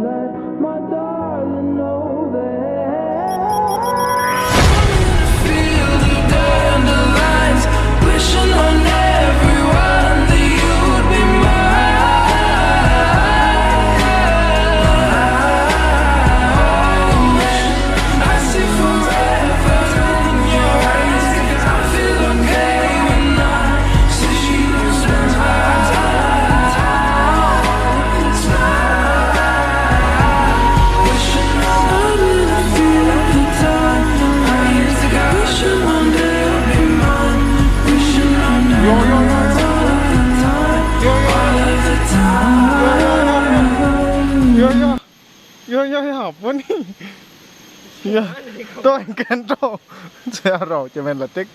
let my darling know that field of dandelions, wishing on everyone that you'd be mine. I see forever in your eyes. I feel okay when I see you smile. Wishing on a feel of the time I used to go. Wishing one day you'll be mine. Wishing on all of the time, all of the time. Yo, Bonnie. Ya, todo encanto. Se arroja, que me la tek.